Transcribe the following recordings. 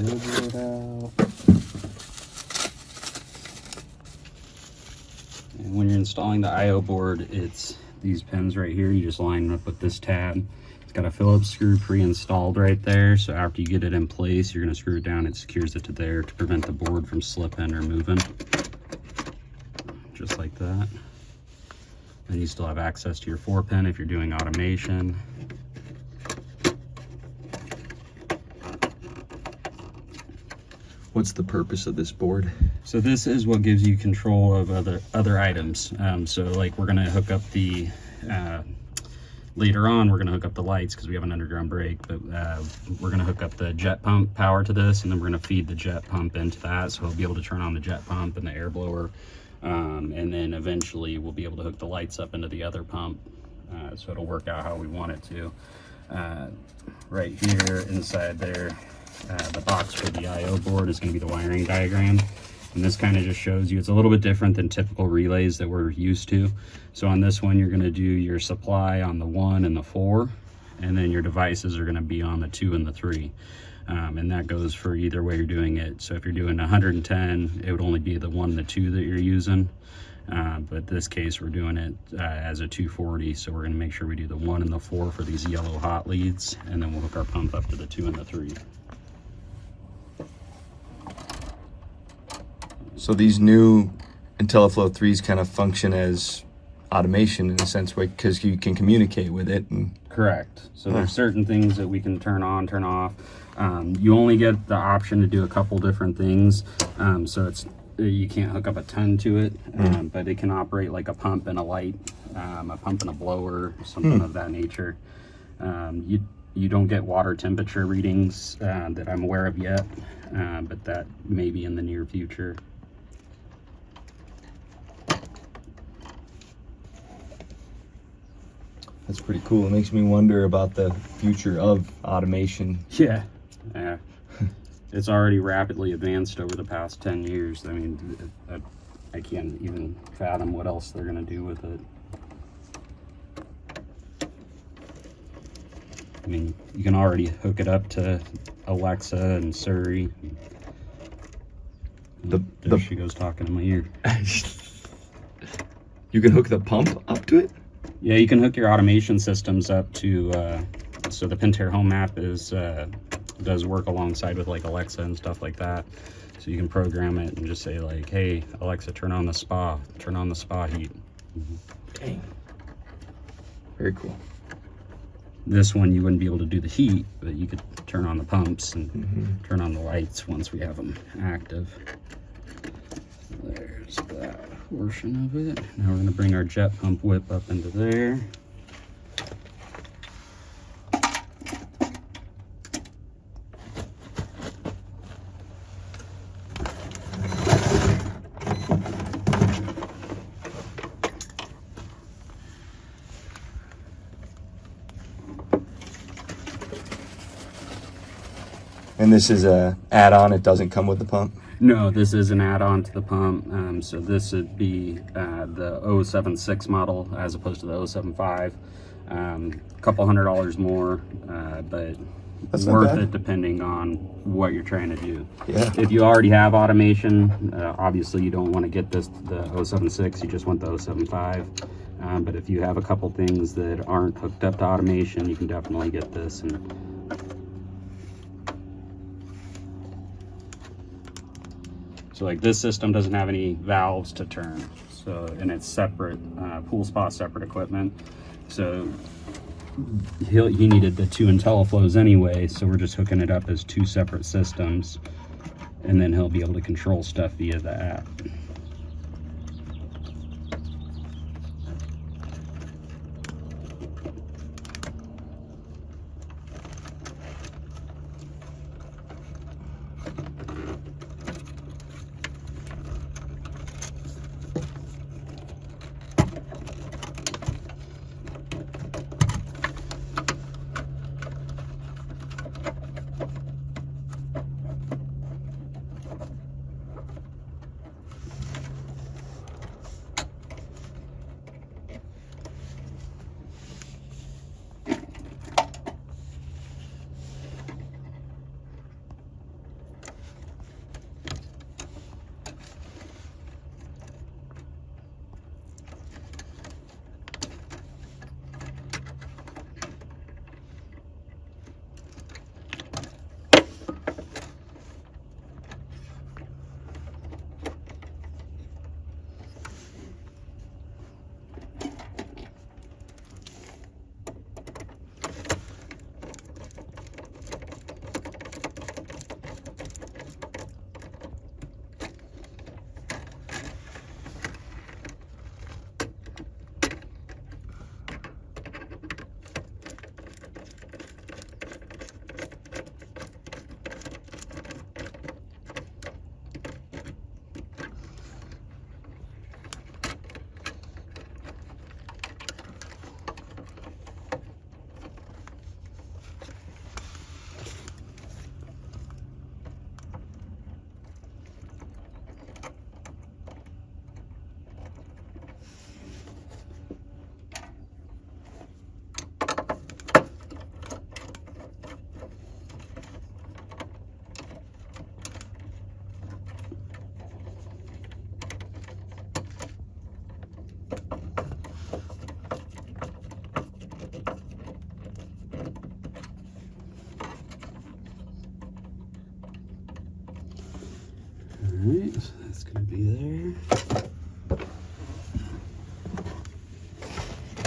IO board out. And when you're installing the IO board, it's these pins right here. You just line up with this tab. It's got a Phillips screw pre-installed right there. So after you get it in place, you're gonna screw it down. It secures it to there to prevent the board from slipping or moving. Just like that. And you still have access to your 4-pin if you're doing automation. What's the purpose of this board? So this is what gives you control of other items. So like we're gonna hook up the, later on we're gonna hook up the lights because we have an underground brake, but we're gonna hook up the jet pump power to this, and then we're gonna feed the jet pump into that. So we'll be able to turn on the jet pump and the air blower. And then eventually we'll be able to hook the lights up into the other pump. So it'll work out how we want it to. Right here inside there, the box for the IO board is going to be the wiring diagram. And this kind of just shows you, it's a little bit different than typical relays that we're used to. So on this one, you're going to do your supply on the 1 and the 4, and then your devices are going to be on the 2 and the 3. And that goes for either way you're doing it. So if you're doing 110, it would only be the 1 and the 2 that you're using. But this case, we're doing it as a 240. So we're going to make sure we do the 1 and the 4 for these yellow hot leads, and then we'll hook our pump up to the 2 and the 3. So these new Intelliflo3s kind of function as automation in a sense, because you can communicate with it. And correct. So there's certain things that we can turn on, turn off. You only get the option to do a couple different things. So you can't hook up a ton to it, but it can operate like a pump and a light, a pump and a blower, something of that nature. You don't get water temperature readings that I'm aware of yet, but that may be in the near future. that's pretty cool. It makes me wonder about the future of automation. Yeah. It's already rapidly advanced over the past 10 years. I mean, I can't even fathom what else they're going to do with it. I mean, you can already hook it up to Alexa and Siri. There she goes talking in my ear. You can hook the pump up to it? Yeah, you can hook your automation systems up to, so the Pentair Home App does work alongside with like Alexa and stuff like that. So you can program it and just say like, hey, Alexa, turn on the spa heat. Dang. Very cool. This one, you wouldn't be able to do the heat, but you could turn on the pumps and turn on the lights once we have them active. There's that portion of it. Now we're going to bring our jet pump whip up into there. And this is a add-on, it doesn't come with the pump? No, this is an add-on to the pump. So this would be the 076 model as opposed to the 075. A couple $100 more, but That's worth it depending on what you're trying to do. Yeah. If you already have automation, obviously you don't want to get the 076, you just want the 075. But if you have a couple things that aren't hooked up to automation, you can definitely get this. So like this system doesn't have any valves to turn, so, and it's separate, pool spa separate equipment. So he needed the 2 Intelliflos anyway, so we're just hooking it up as 2 separate systems, and then he'll be able to control stuff via the app.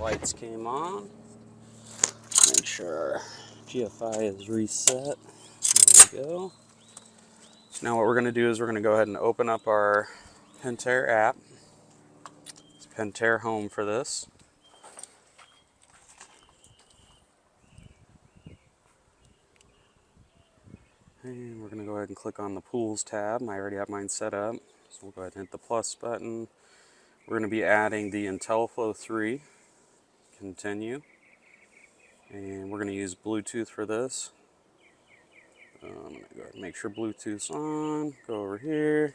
Lights came on. Make sure our GFI is reset. There we go. So now what we're going to do is we're going to go ahead and open up our Pentair app. It's Pentair Home for this. And we're going to go ahead and click on the Pools tab. I already have mine set up. So we'll go ahead and hit the plus button. We're going to be adding the Intelliflo3. Continue. And we're going to use Bluetooth for this. I'm going to go ahead and make sure Bluetooth's on. Go over here.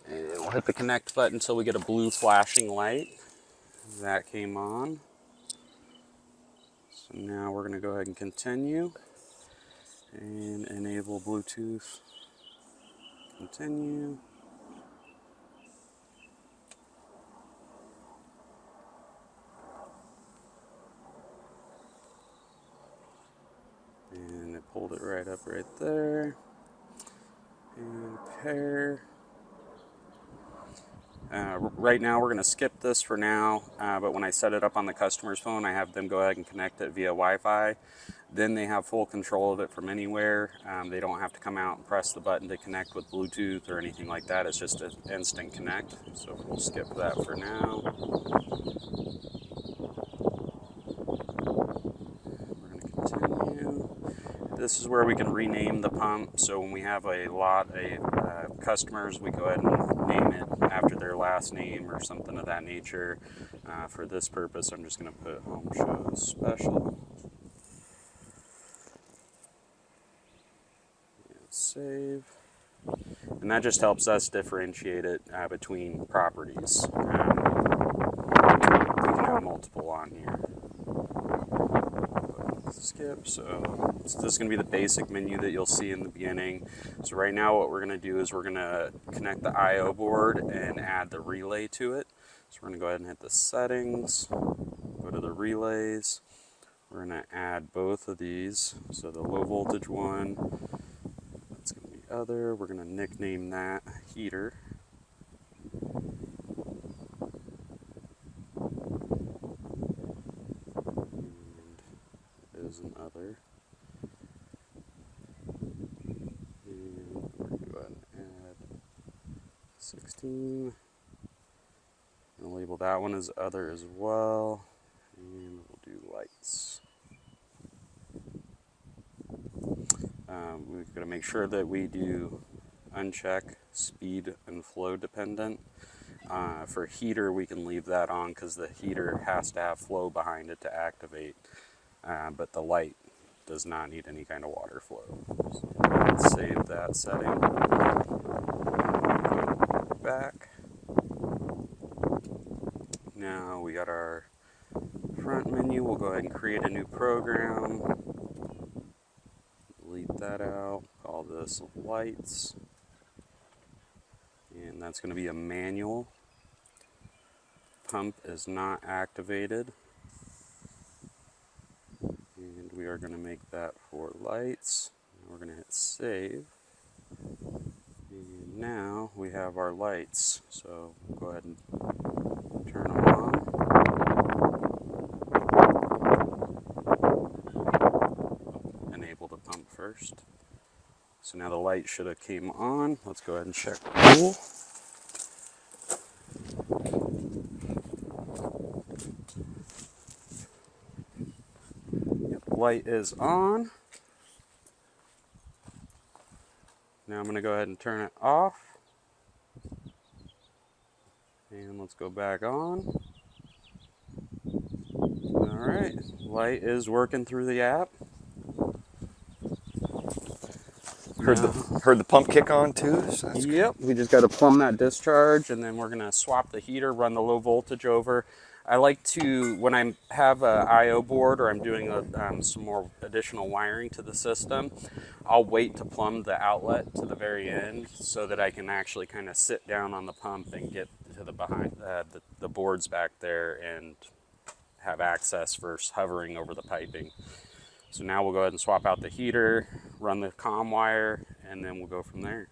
And we'll hit the connect button until we get a blue flashing light. That came on. So now we're going to go ahead and continue. And enable Bluetooth. Continue. And it pulled it right up right there. And pair. Right now we're going to skip this for now, but when I set it up on the customer's phone, I have them go ahead and connect it via Wi-Fi. Then they have full control of it from anywhere. They don't have to come out and press the button to connect with Bluetooth or anything like that. It's just an instant connect. So we'll skip that for now. We're going to continue. This is where we can rename the pump. So when we have a lot of customers, we go ahead and name it after their last name or something of that nature. For this purpose, I'm just going to put Home Show Special. And save. And that just helps us differentiate it between properties. We can have multiple on here. Skip. So this is going to be the basic menu that you'll see in the beginning. So right now what we're going to do is we're going to connect the I/O board and add the relay to it. So we're going to go ahead and hit the settings, go to the relays. We're going to add both of these. So the low voltage one, that's going to be other. We're going to nickname that heater. Is another. And we're going to go ahead and add 16. And label that one as other as well. And we'll do lights. We've got to make sure that we do uncheck speed and flow dependent. For heater, we can leave that on because the heater has to have flow behind it to activate. But the light does not need any kind of water flow. So let's save that setting. Go back. Now we got our front menu. We'll go ahead and create a new program. Delete that out. Call this lights. And that's going to be a manual. Pump is not activated. And we are going to make that for lights. We're going to hit save. And now we have our lights. So we'll go ahead and turn them on. Enable the pump first. So now the light should have came on. Let's go ahead and check cool. Light is on. Now I'm going to go ahead and turn it off. And let's go back on. Alright, light is working through the app. Heard the pump kick on too. So that's yep, we just got to plumb that discharge, and then we're going to swap the heater, run the low voltage over. I like to, when I have an I/O board or I'm doing some more additional wiring to the system, I'll wait to plumb the outlet to the very end so that I can actually kind of sit down on the pump and get to the behind the boards back there and have access versus hovering over the piping. So now we'll go ahead and swap out the heater, run the comm wire, and then we'll go from there.